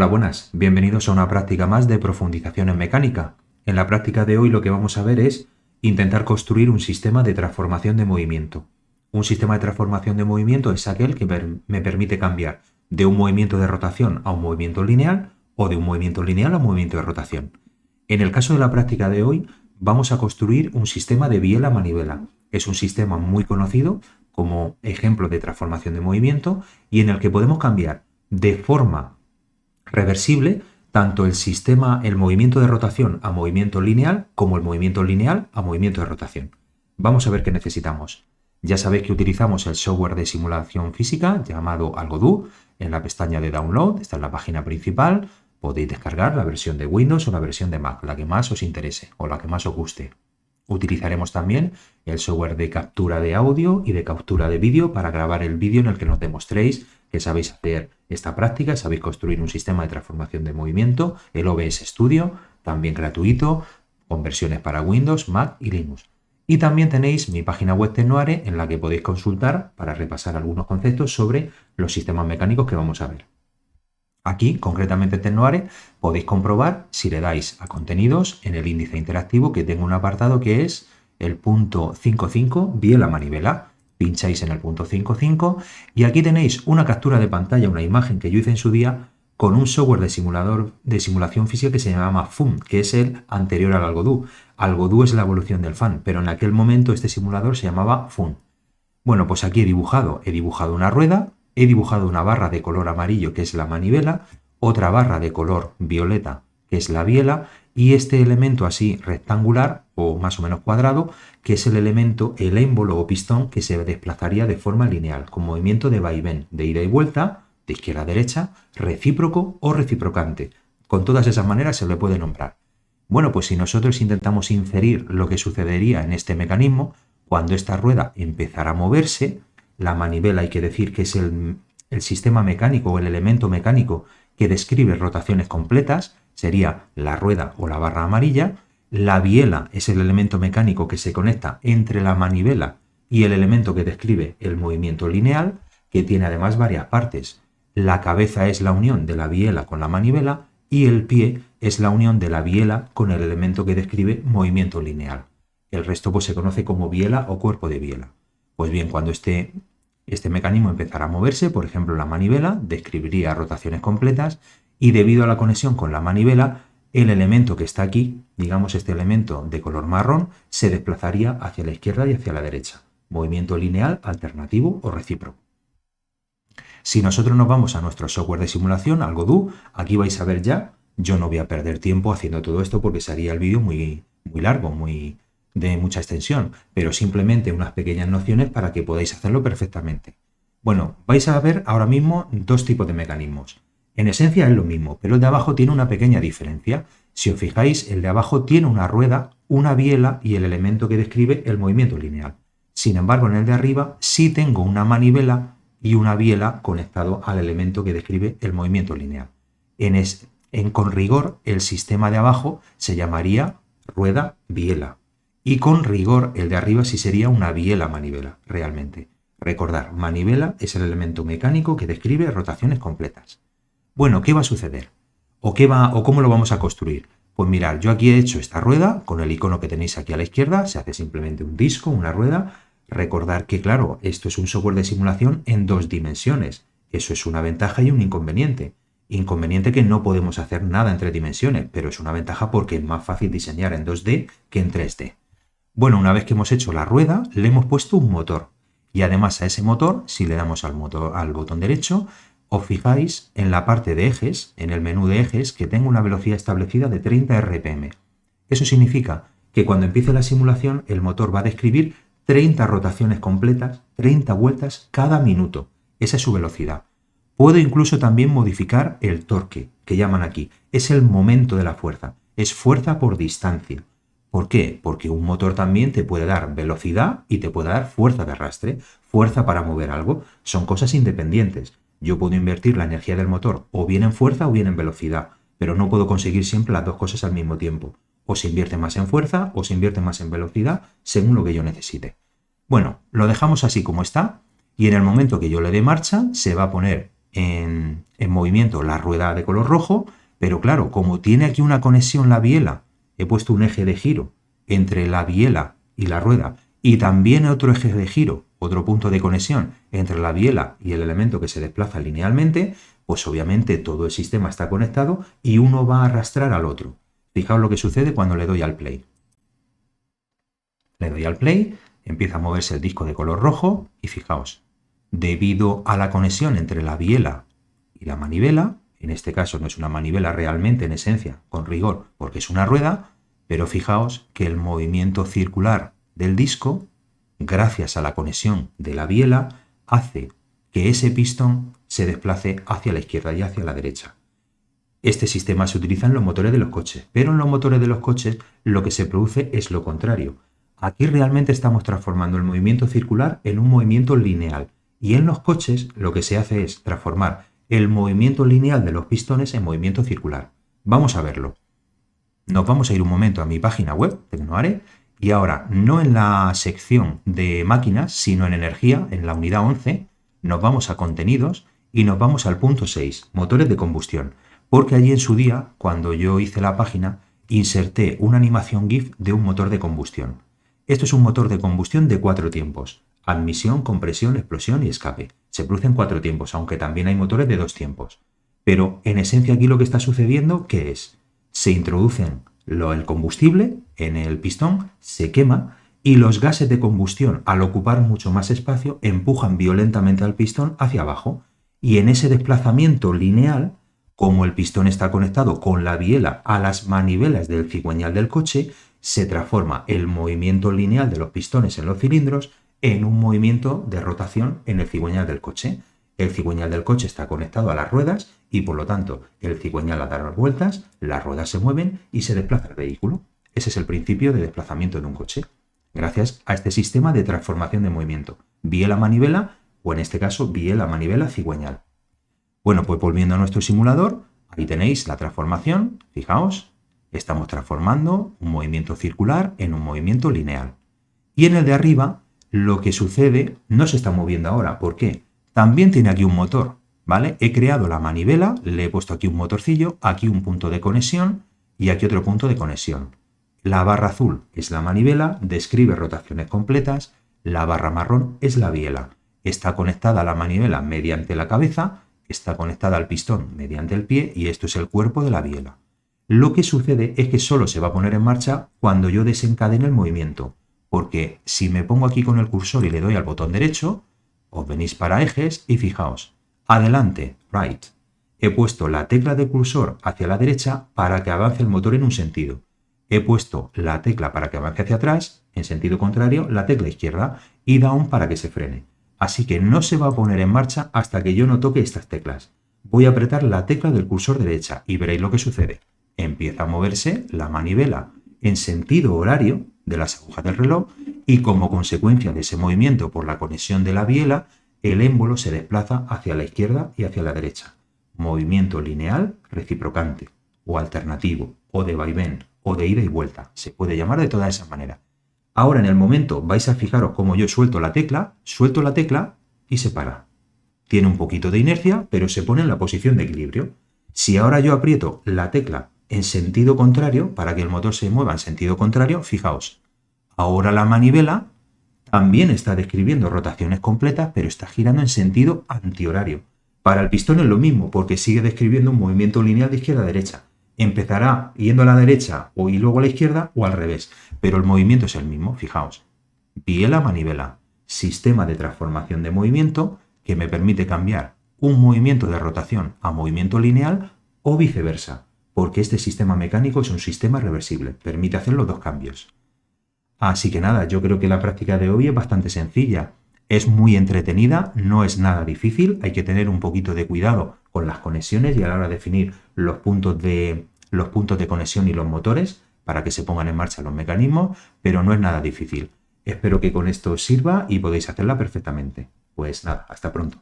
Hola, buenas. Bienvenidos a una práctica más de profundización en mecánica. En la práctica de hoy lo que vamos a ver es intentar construir un sistema de transformación de movimiento. Un sistema de transformación de movimiento es aquel que me permite cambiar de un movimiento de rotación a un movimiento lineal o de un movimiento lineal a un movimiento de rotación. En el caso de la práctica de hoy vamos a construir un sistema de biela-manivela. Es un sistema muy conocido como ejemplo de transformación de movimiento y en el que podemos cambiar de forma reversible tanto el movimiento de rotación a movimiento lineal como el movimiento lineal a movimiento de rotación. Vamos a ver qué necesitamos. Ya sabéis que utilizamos el software de simulación física llamado AlgoDo. En la pestaña de Download, está en la página principal, podéis descargar la versión de Windows o la versión de Mac, la que más os interese o la que más os guste. Utilizaremos también el software de captura de audio y de captura de vídeo para grabar el vídeo en el que nos demostréis que sabéis hacer esta práctica, sabéis construir un sistema de transformación de movimiento, el OBS Studio, también gratuito, con versiones para Windows, Mac y Linux. Y también tenéis mi página web Tecnoare en la que podéis consultar para repasar algunos conceptos sobre los sistemas mecánicos que vamos a ver. Aquí, concretamente en Tecnoare, podéis comprobar si le dais a contenidos en el índice interactivo que tengo un apartado que es el punto 5.5 biela-manivela. Pincháis en el punto 5.5 y aquí tenéis una captura de pantalla, una imagen que yo hice en su día con un software de simulación física que se llama FUM, que es el anterior al AlgoDo. AlgoDo es la evolución del FAN, pero en aquel momento este simulador se llamaba FUM. Bueno, pues aquí he dibujado una rueda, he dibujado una barra de color amarillo que es la manivela, otra barra de color violeta que es la biela y este elemento así rectangular o más o menos cuadrado que es el elemento, el émbolo o pistón que se desplazaría de forma lineal con movimiento de vaivén, de ida y vuelta, de izquierda a derecha, recíproco o reciprocante. Con todas esas maneras se le puede nombrar. Bueno, pues si nosotros intentamos inferir lo que sucedería en este mecanismo, cuando esta rueda empezara a moverse, la manivela hay que decir que es el sistema mecánico o el elemento mecánico que describe rotaciones completas, sería la rueda o la barra amarilla. La biela es el elemento mecánico que se conecta entre la manivela y el elemento que describe el movimiento lineal, que tiene además varias partes. La cabeza es la unión de la biela con la manivela y el pie es la unión de la biela con el elemento que describe movimiento lineal. El resto pues se conoce como biela o cuerpo de biela. Pues bien, cuando este mecanismo empezara a moverse, por ejemplo la manivela describiría rotaciones completas y debido a la conexión con la manivela, el elemento que está aquí, digamos este elemento de color marrón, se desplazaría hacia la izquierda y hacia la derecha. Movimiento lineal, alternativo o recíproco. Si nosotros nos vamos a nuestro software de simulación, AlgoDo, aquí vais a ver ya, yo no voy a perder tiempo haciendo todo esto porque sería el vídeo muy largo, de mucha extensión, pero simplemente unas pequeñas nociones para que podáis hacerlo perfectamente. Bueno, vais a ver ahora mismo dos tipos de mecanismos. En esencia es lo mismo, pero el de abajo tiene una pequeña diferencia. Si os fijáis, el de abajo tiene una rueda, una biela y el elemento que describe el movimiento lineal. Sin embargo, en el de arriba sí tengo una manivela y una biela conectado al elemento que describe el movimiento lineal. Con rigor, el sistema de abajo se llamaría rueda-biela. Y con rigor, el de arriba sí sería una biela-manivela, realmente. Recordar, manivela es el elemento mecánico que describe rotaciones completas. Bueno, ¿qué va a suceder? ¿O cómo lo vamos a construir? Pues mirad, yo aquí he hecho esta rueda con el icono que tenéis aquí a la izquierda, se hace simplemente un disco, una rueda. Recordar que, claro, esto es un software de simulación en 2 dimensiones. Eso es una ventaja y un inconveniente. Inconveniente que no podemos hacer nada en 3 dimensiones, pero es una ventaja porque es más fácil diseñar en 2D que en 3D. Bueno, una vez que hemos hecho la rueda, le hemos puesto un motor. Y además a ese motor, si le damos al botón derecho, os fijáis en la parte de ejes, en el menú de ejes, que tengo una velocidad establecida de 30 RPM. Eso significa que cuando empiece la simulación, el motor va a describir 30 rotaciones completas, 30 vueltas cada minuto. Esa es su velocidad. Puedo incluso también modificar el torque, que llaman aquí. Es el momento de la fuerza. Es fuerza por distancia. ¿Por qué? Porque un motor también te puede dar velocidad y te puede dar fuerza de arrastre, fuerza para mover algo. Son cosas independientes. Yo puedo invertir la energía del motor o bien en fuerza o bien en velocidad, pero no puedo conseguir siempre las dos cosas al mismo tiempo. O se invierte más en fuerza o se invierte más en velocidad, según lo que yo necesite. Bueno, lo dejamos así como está y en el momento que yo le dé marcha se va a poner en movimiento la rueda de color rojo, pero claro, como tiene aquí una conexión la biela, he puesto un eje de giro entre la biela y la rueda y también otro eje de giro, otro punto de conexión entre la biela y el elemento que se desplaza linealmente, pues obviamente todo el sistema está conectado y uno va a arrastrar al otro. Fijaos lo que sucede cuando le doy al play. Le doy al play, empieza a moverse el disco de color rojo y fijaos, debido a la conexión entre la biela y la manivela, en este caso no es una manivela realmente en esencia, con rigor, porque es una rueda, pero fijaos que el movimiento circular del disco, gracias a la conexión de la biela, hace que ese pistón se desplace hacia la izquierda y hacia la derecha. Este sistema se utiliza en los motores de los coches, pero en los motores de los coches lo que se produce es lo contrario. Aquí realmente estamos transformando el movimiento circular en un movimiento lineal, y en los coches lo que se hace es transformar el movimiento lineal de los pistones en movimiento circular. Vamos a verlo. Nos vamos a ir un momento a mi página web, Tecnoare, y ahora no en la sección de máquinas, sino en energía, en la unidad 11, nos vamos a contenidos y nos vamos al punto 6, motores de combustión, porque allí en su día, cuando yo hice la página, inserté una animación GIF de un motor de combustión. Esto es un motor de combustión de 4 tiempos. Admisión, compresión, explosión y escape. Se producen 4 tiempos, aunque también hay motores de 2 tiempos. Pero en esencia aquí lo que está sucediendo, ¿qué es? Se introducen el combustible en el pistón, se quema y los gases de combustión, al ocupar mucho más espacio, empujan violentamente al pistón hacia abajo. Y en ese desplazamiento lineal, como el pistón está conectado con la biela a las manivelas del cigüeñal del coche, se transforma el movimiento lineal de los pistones en los cilindros en un movimiento de rotación en el cigüeñal del coche. El cigüeñal del coche está conectado a las ruedas y por lo tanto el cigüeñal al dar las vueltas, las ruedas se mueven y se desplaza el vehículo. Ese es el principio de desplazamiento de un coche, gracias a este sistema de transformación de movimiento. Biela-manivela o en este caso biela-manivela cigüeñal. Bueno, pues volviendo a nuestro simulador, ahí tenéis la transformación, fijaos. Estamos transformando un movimiento circular en un movimiento lineal. Y en el de arriba, lo que sucede no se está moviendo ahora. ¿Por qué? También tiene aquí un motor, ¿vale? He creado la manivela, le he puesto aquí un motorcillo, aquí un punto de conexión y aquí otro punto de conexión. La barra azul es la manivela, describe rotaciones completas. La barra marrón es la biela. Está conectada a la manivela mediante la cabeza, está conectada al pistón mediante el pie y esto es el cuerpo de la biela. Lo que sucede es que solo se va a poner en marcha cuando yo desencadene el movimiento, porque si me pongo aquí con el cursor y le doy al botón derecho, os venís para ejes y fijaos, adelante, right. He puesto la tecla de cursor hacia la derecha para que avance el motor en un sentido. He puesto la tecla para que avance hacia atrás, en sentido contrario, la tecla izquierda, y down para que se frene. Así que no se va a poner en marcha hasta que yo no toque estas teclas. Voy a apretar la tecla del cursor derecha y veréis lo que sucede. Empieza a moverse la manivela en sentido horario de las agujas del reloj y como consecuencia de ese movimiento por la conexión de la biela, el émbolo se desplaza hacia la izquierda y hacia la derecha. Movimiento lineal reciprocante o alternativo o de vaivén o de ida y vuelta. Se puede llamar de todas esas maneras. Ahora en el momento vais a fijaros cómo yo suelto la tecla y se para. Tiene un poquito de inercia, pero se pone en la posición de equilibrio. Si ahora yo aprieto la tecla en sentido contrario, para que el motor se mueva en sentido contrario, fijaos, ahora la manivela también está describiendo rotaciones completas, pero está girando en sentido antihorario. Para el pistón es lo mismo, porque sigue describiendo un movimiento lineal de izquierda a derecha. Empezará yendo a la derecha y luego a la izquierda o al revés, pero el movimiento es el mismo, fijaos. Biela-manivela, sistema de transformación de movimiento que me permite cambiar un movimiento de rotación a movimiento lineal o viceversa, porque este sistema mecánico es un sistema reversible, permite hacer los dos cambios. Así que nada, yo creo que la práctica de hoy es bastante sencilla, es muy entretenida, no es nada difícil, hay que tener un poquito de cuidado con las conexiones y a la hora de definir los puntos de conexión y los motores para que se pongan en marcha los mecanismos, pero no es nada difícil. Espero que con esto os sirva y podáis hacerla perfectamente. Pues nada, hasta pronto.